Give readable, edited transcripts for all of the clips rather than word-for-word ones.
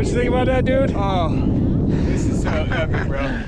What you think about that, dude? Oh, this is so epic, bro.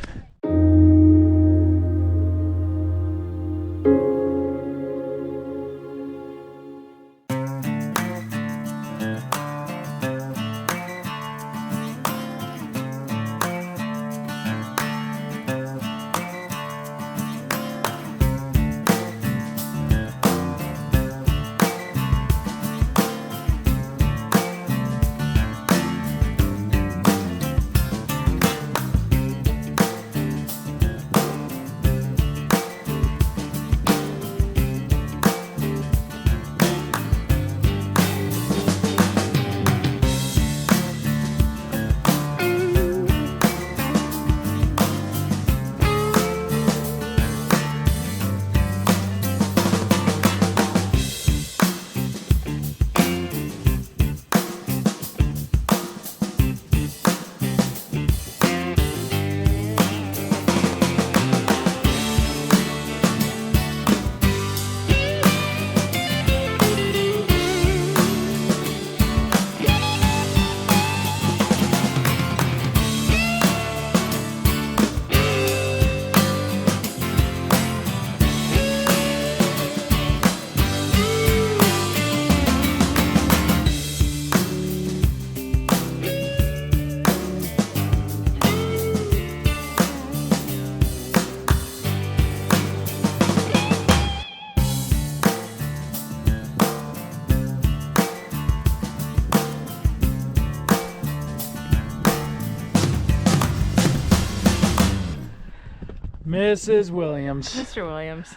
Mrs. Williams. Mr. Williams,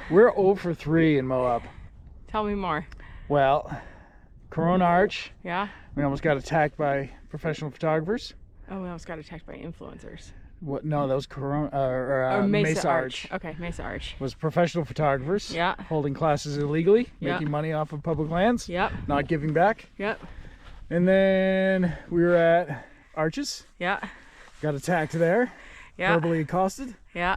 We're 0 for 3 in Moab. tell me more. Well, Corona Arch. Yeah? We almost got attacked by professional photographers. Oh, we almost got attacked by influencers. What? No, that was Corona Or Mesa Arch. Okay, Mesa Arch. Was professional photographers. Yeah. Holding classes illegally, Yeah. making money off of public lands. Yep. Not giving back. Yep. And then we were at Arches. Yeah. Got attacked there. Yeah. Verbally accosted. Yeah.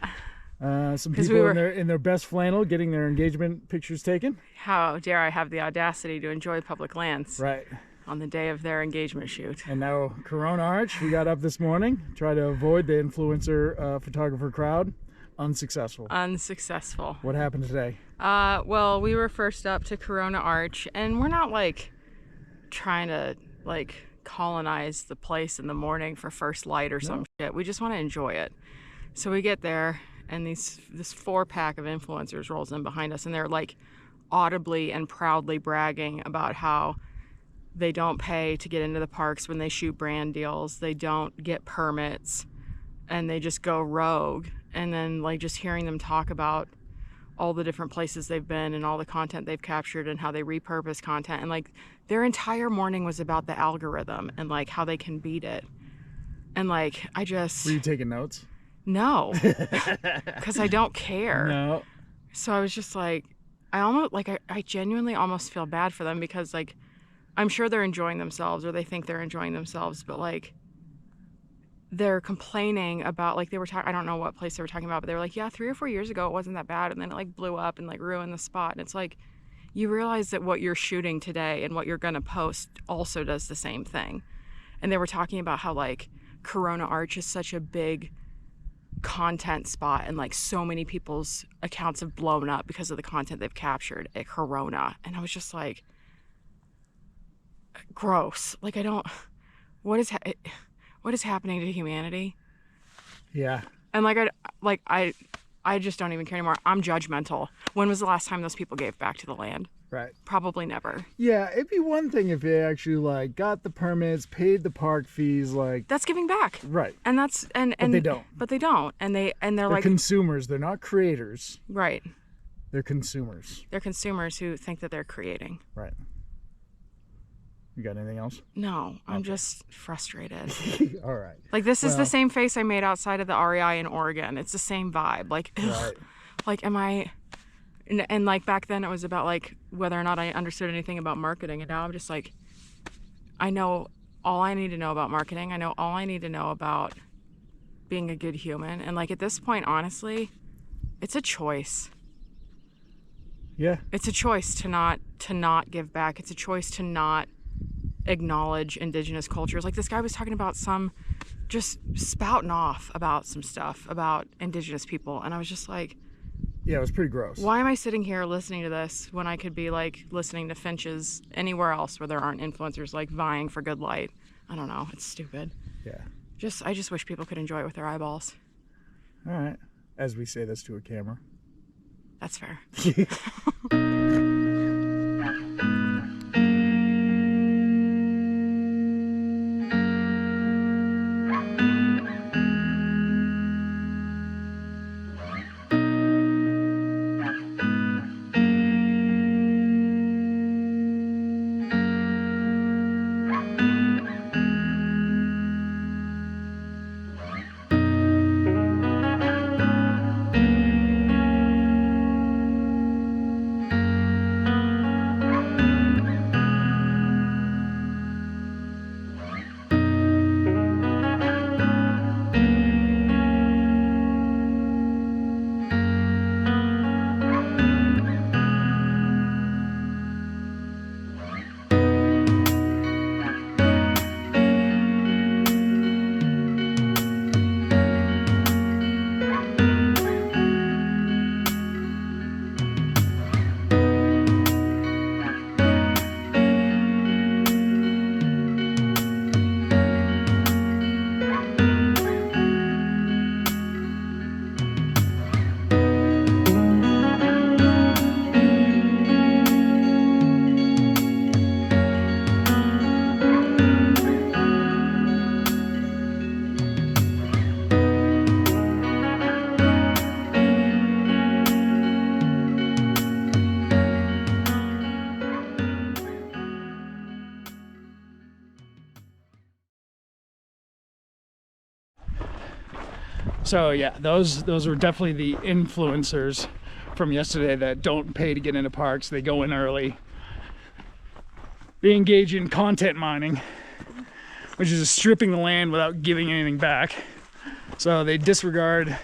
Some 'Cause people we in their best flannel getting their engagement pictures taken. How dare I have the audacity to enjoy public lands Right. on the day of their engagement shoot? And now Corona Arch, we got up this morning, try to avoid the influencer photographer crowd. Unsuccessful. Unsuccessful. What happened today? Well, we were first up to Corona Arch, and we're not like trying to like colonize the place in the morning for first light or some shit. We just want to enjoy it. So we get there, and this 4-pack of influencers rolls in behind us, and they're like audibly and proudly bragging about how they don't pay to get into the parks when they shoot brand deals. They don't get permits, and they just go rogue. And then like just hearing them talk about all the different places they've been and all the content they've captured and how they repurpose content, and like their entire morning was about the algorithm and like how they can beat it. And like I just Were you taking notes? no, because I don't care. No. So I was just like, I genuinely almost feel bad for them, because like I'm sure they're enjoying themselves, or they think they're enjoying themselves, but like they're complaining about, like they were talking, I don't know what place they were talking about, but they were like, yeah, 3 or 4 years ago it wasn't that bad, and then it like blew up and like ruined the spot. And it's like, you realize that what you're shooting today and what you're gonna post also does the same thing. And they were talking about how like Corona Arch is such a big content spot, and like so many people's accounts have blown up because of the content they've captured at Corona. And I was just like, gross. Like, I don't, what is happening to humanity? Yeah. And I just don't even care anymore. I'm judgmental. When was the last time those people gave back to the land? Right. Probably never. Yeah, it'd be one thing if they actually like got the permits, paid the park fees, like That's giving back. right. And that's and But they don't. But they don't. And they're They're like consumers. They're not creators. right. They're consumers. They're consumers who think that they're creating. Right. You got anything else? No, I'm just frustrated. All right. Like, this is Well- the same face I made outside of the REI in Oregon. It's the same vibe. Like, ugh. Right. Like, am I... And like back then it was about like whether or not I understood anything about marketing. And now I'm just like, I know all I need to know about marketing. I know all I need to know about being a good human. And like at this point, honestly, it's a choice. Yeah. It's a choice to not give back. It's a choice to not acknowledge indigenous cultures. Like this guy was talking about just spouting off about some stuff about indigenous people, and I was just like, yeah, it was pretty gross. why am I sitting here listening to this when I could be like listening to finches anywhere else where there aren't influencers like vying for good light? I don't know, it's stupid. Yeah. I just wish people could enjoy it with their eyeballs. All right, as we say this to a camera. That's fair. So yeah, those were definitely the influencers from yesterday that don't pay to get into parks. They go in early. They engage in content mining, which is stripping the land without giving anything back. So they disregard.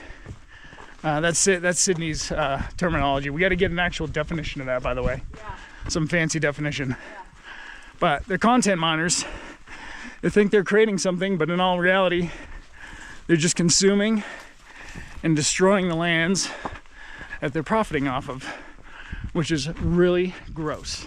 That's Sydney's terminology. We got to get an actual definition of that, by the way. Yeah. Some fancy definition. Yeah. But they're content miners. They think they're creating something, but in all reality, they're just consuming and destroying the lands that they're profiting off of, which is really gross.